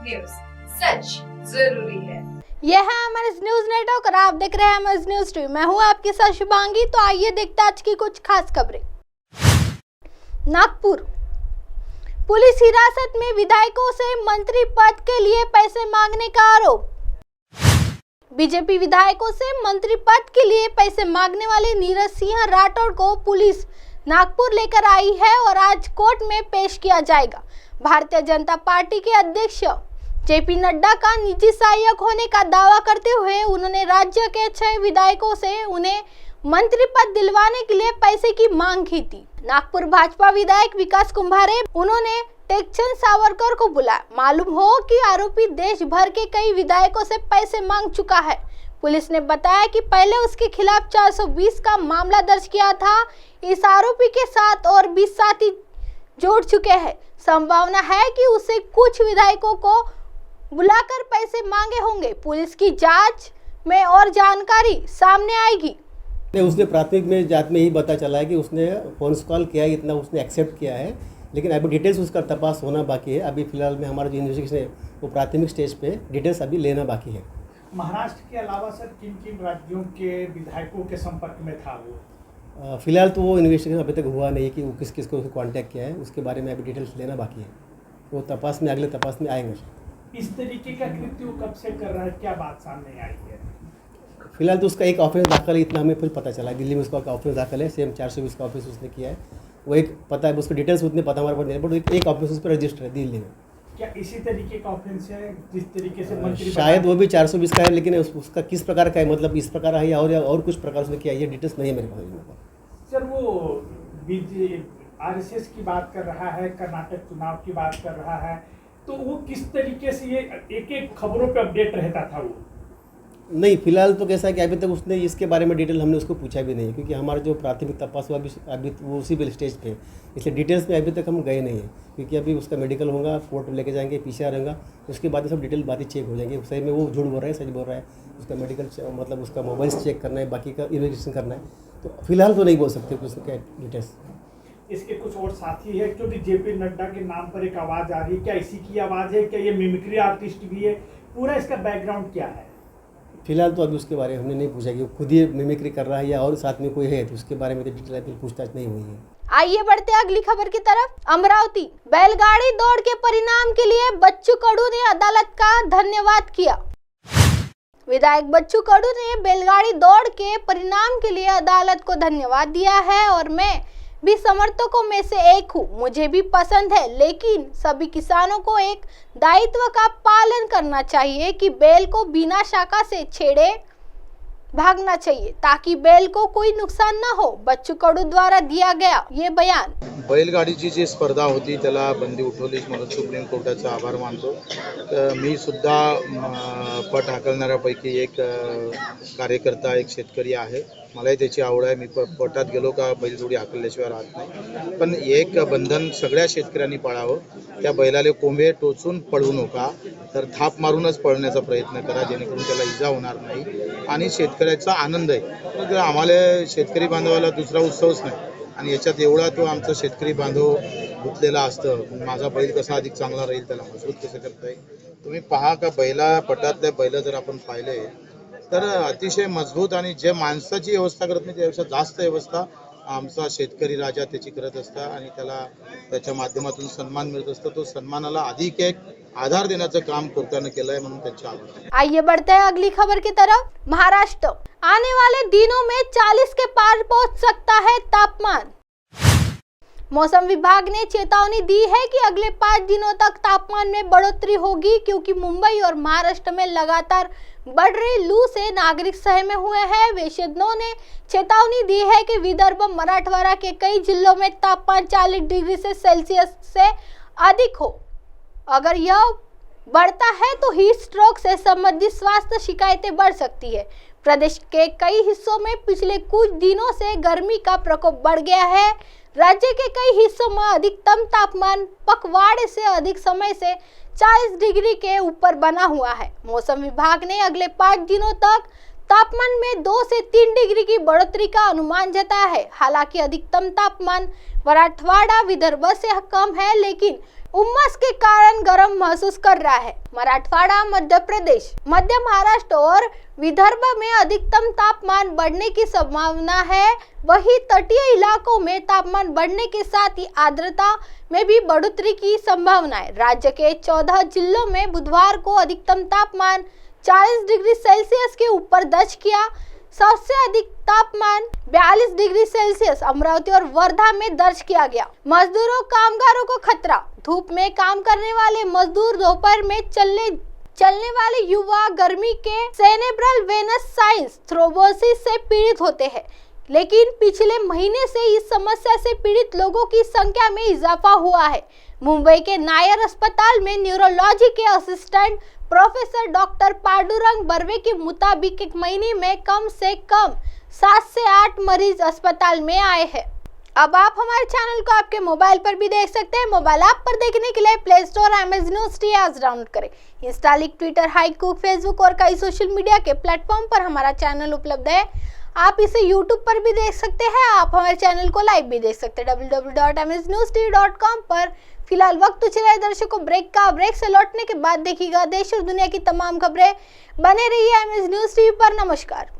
News, सच जरूरी है। यह है एमएनएस न्यूज नेटवर्क और आप देख रहे हैं एमएनएस न्यूज टीवी। मैं हूं आपके साथ शुभांगी। तो आइए देखते हैं आज की कुछ खास खबरें। नागपुर पुलिस हिरासत में विधायकों से मंत्री पद के लिए पैसे मांगने का आरोप। बीजेपी विधायकों से मंत्री पद के लिए पैसे मांगने वाले नीरज सिंह राठौड़ को पुलिस नागपुर लेकर आई है और आज कोर्ट में पेश किया जाएगा। भारतीय जनता पार्टी के अध्यक्ष जेपी नड्डा का निजी सहायक होने का दावा करते हुए उन्होंने राज्य के 6 विधायकों से उन्हें मंत्री पद दिलवाने के लिए पैसे की मांग की थी। नागपुर भाजपा विधायक विकास कुंभारे उन्होंने टेक्चंद सावरकर को बुलाया। मालूम हो कि आरोपी देश भर के कई विधायकों से पैसे मांग चुका है। पुलिस ने बताया कि पहले उसके खिलाफ 420 का मामला दर्ज किया था। इस आरोपी के साथ और 20 साथी जोड़ चुके हैं। संभावना है कि उसे कुछ विधायकों को बुलाकर पैसे मांगे होंगे। पुलिस की जांच में और जानकारी सामने आएगी। उसने प्राथमिक में जांच में ही पता चला है कि उसने फोन कॉल किया है, इतना उसने एक्सेप्ट किया है, लेकिन अभी डिटेल्स उसका तपास होना बाकी है। अभी फिलहाल में हमारा जो इन्वेस्टिगेशन है वो प्राथमिक स्टेज पे, डिटेल्स अभी लेना बाकी है। महाराष्ट्र के अलावा सर किन किन राज्यों के विधायकों के संपर्क में था वो? फिलहाल तो वो इन्वेस्टिगेशन अभी तक हुआ नहीं कि वो किस किस को कांटेक्ट किया है, उसके बारे में अभी डिटेल्स लेना बाकी है। वो तपास में, अगले तपास में आएंगे। इस तरीके का कृत्य कब से कर रहा है, क्या बात सामने आई है? फिलहाल तो उसका एक ऑफेंस दाखिल है, इतना हमें फिर पता चला है। दिल्ली में उसका ऑफेंस दाखिल है, सेम 420 का ऑफेंस उसने किया है। वो एक पता है, उसको डिटेल्स उतने पता हमारे पास नहीं है, बट एक ऑफेंस उस पर रजिस्टर है दिल्ली में। क्या इसी तरीके का ऑफेंस है जिस तरीके से मंत्री शायद वो भी 420 का है, लेकिन उसका किस प्रकार का है, मतलब इस प्रकार है या और कुछ प्रकार उसने किया, ये डिटेल्स नहीं है मेरे पास। सर वो आरएसएस की बात कर रहा है, कर्नाटक चुनाव की बात कर रहा है, तो वो किस तरीके से ये एक खबरों पे अपडेट रहता था वो? नहीं, फिलहाल तो कैसा है कि अभी तक उसने इसके बारे में डिटेल हमने उसको पूछा भी नहीं, क्योंकि हमारा जो प्राथमिक तपास हुआ अभी वो उसी भी स्टेज पे, इसलिए डिटेल्स में अभी तक हम गए नहीं हैं। क्योंकि अभी उसका मेडिकल होगा, कोर्ट में लेके जाएंगे, PCR होगा, उसके बाद सब डिटेल बातें चेक हो जाएंगे। सही में वो झूठ बोल रहा है, सच बोल रहा है, उसका मेडिकल मतलब उसका मोबाइल चेक करना है, बाकी का इन्वेस्टिगेशन करना है। तो फिलहाल तो नहीं बोल सकते कुछ डिटेल्स। इसके कुछ और साथी है, क्योंकि जेपी नड्डा के नाम पर एक आवाज़ आ रही है, क्या इसी की आवाज़ है, क्या ये मिमिक्री आर्टिस्ट भी है, पूरा इसका बैकग्राउंड क्या है? फिलहाल तो अभी उसके बारे में हमने नहीं पूछा कि वो खुद ही मिमिक्री कर रहा है या और साथ में कोई है, तो उसके बारे में तो डिटेल अभी पूछताछ नहीं हुई है। आइए बढ़ते हैं अगली खबर की तरफ। अमरावती बैलगाड़ी दौड़ के परिणाम के लिए बच्चू कडू ने अदालत का धन्यवाद किया। विधायक बच्चू कडू ने बैलगाड़ी दौड़ के परिणाम के लिए अदालत को धन्यवाद दिया है और मैं भी समर्थकों में से एक हूँ। मुझे भी पसंद है, लेकिन सभी किसानों को एक दायित्व का पालन करना चाहिए कि बैल को बिना शाखा से छेड़े भागना चाहिए ताकि बैल को कोई नुकसान न हो। बच्चू कडू द्वारा दिया गया ये बयान। बैलगाडीची जी स्पर्धा होती त्याला बंदी उठवली म्हणून सुप्रीम कोर्टाचा आभार मानतो। मी सुद्धा पट हाकलणाऱ्यापैकी एक कार्यकर्ता, एक शेतकरी आहे। मलाही त्याची आवड आहे। मी पटात गेलो का बैलजोडी हाकलल्याशिवाय राहत नाही। पण एक बंधन सगळ्या शेतकऱ्यांनी पाळावं, त्या बैलाले कोंबे टोचून पळवू नका, तर थाप मारूनच पळण्याचा प्रयत्न करा, जेणेकरून त्याला इजा होणार नाही आणि शेतकऱ्याचा आनंद आहे। तर आम्हाला शेतकरी बांधवाला दुसरा उत्सवच नाही आणि याच्यात एवढा तो आमचा शेतकरी बांधव गुंतलेला असतं, माझा बैल कसा अधिक चांगला राहील, त्याला मजबूत कसं करता येईल। तुम्ही पहा का बैला पटातले बैल जर आपण पाहिले तर अतिशय मजबूत आणि जे माणसाची व्यवस्था करत नाही त्यापेक्षा जास्त व्यवस्था आमचा शेतकरी राजा त्याची करत असता आणि त्याला त्याच्या माध्यमातून सन्मान मिळत असतो। तो सन्मानाला अधिक एक आधार देण्याचं काम कोर्टाने केलं आहे, म्हणून त्यांचे आभार। आइए बढ़ते हैं अगली खबर की तरफ। महाराष्ट्र आने वाले दिनों में 40 के पार पहुंच सकता है तापमान। मौसम विभाग ने चेतावनी दी है कि अगले 5 दिनों तक तापमान में बढ़ोतरी होगी, क्योंकि मुंबई और महाराष्ट्र में लगातार बढ़ रही लू से नागरिक सहमे हुए हैं। वेधशास्त्रियों ने चेतावनी दी है कि विदर्भ, मराठवाड़ा के कई जिलों में तापमान 40 डिग्री सेल्सियस से अधिक हो। अगर यह बढ़ता है तो हीट स्ट्रोक से संबंधित स्वास्थ्य शिकायतें बढ़ सकती है। प्रदेश के कई हिस्सों में पिछले कुछ दिनों से गर्मी का प्रकोप बढ़ गया है। राज्य के कई हिस्सों में अधिकतम तापमान पखवाड़े से अधिक समय से 40 डिग्री के ऊपर बना हुआ है। मौसम विभाग ने अगले 5 दिनों तक तापमान में 2 से 3 डिग्री की बढ़ोतरी का अनुमान जताया है। हालांकि अधिकतम तापमान मराठवाड़ा विदर्भ से कम है, लेकिन उमस के कारण गर्म महसूस कर रहा है। मराठवाड़ा, मध्य प्रदेश, मध्य महाराष्ट्र और विदर्भ में अधिकतम तापमान बढ़ने की संभावना है। वहीं तटीय इलाकों में तापमान बढ़ने के साथ ही आर्द्रता में भी बढ़ोतरी की संभावना है। राज्य के 14 जिलों में बुधवार को अधिकतम तापमान 40 डिग्री सेल्सियस के ऊपर दर्ज किया। सबसे अधिक तापमान 42 डिग्री सेल्सियस अमरावती और वर्धा में दर्ज किया गया। मजदूरों, कामगारों को खतरा। धूप में काम करने वाले मजदूर, दोपहर में चलने वाले युवा गर्मी के सेरेब्रल वेनस साइंस थ्रोम्बोसिस से पीड़ित होते हैं, लेकिन पिछले महीने से इस समस्या से पीड़ित लोगों की संख्या में इजाफा हुआ है। मुंबई के नायर अस्पताल में न्यूरोलॉजी के assistant professor doctor Pandurang Barve के मुताबिक एक महीने में कम से कम 7 से 8 मरीज अस्पताल में आए हैं। अब आप हमारे चैनल को आपके मोबाइल पर भी देख सकते हैं। मोबाइल ऐप पर देखने के लिए play store Amazon news T आज डाउनलोड करें। इंस्टा, ट्विटर, हाईकुक, फेसबुक और कई सोशल मीडिया के प्लेटफॉर्म पर हमारा चैनल उपलब्ध है। आप इसे यूट्यूब पर भी देख सकते हैं। आप हमारे चैनल को लाइव भी देख सकते हैं www.amaznews.com पर। फिलहाल वक्त चला है दर्शकों ब्रेक का। ब्रेक से लौटने के बाद देखिएगा देश और दुनिया की तमाम खबरें। बने रहिए अमेज़न न्यूज़ टीवी पर। नमस्कार।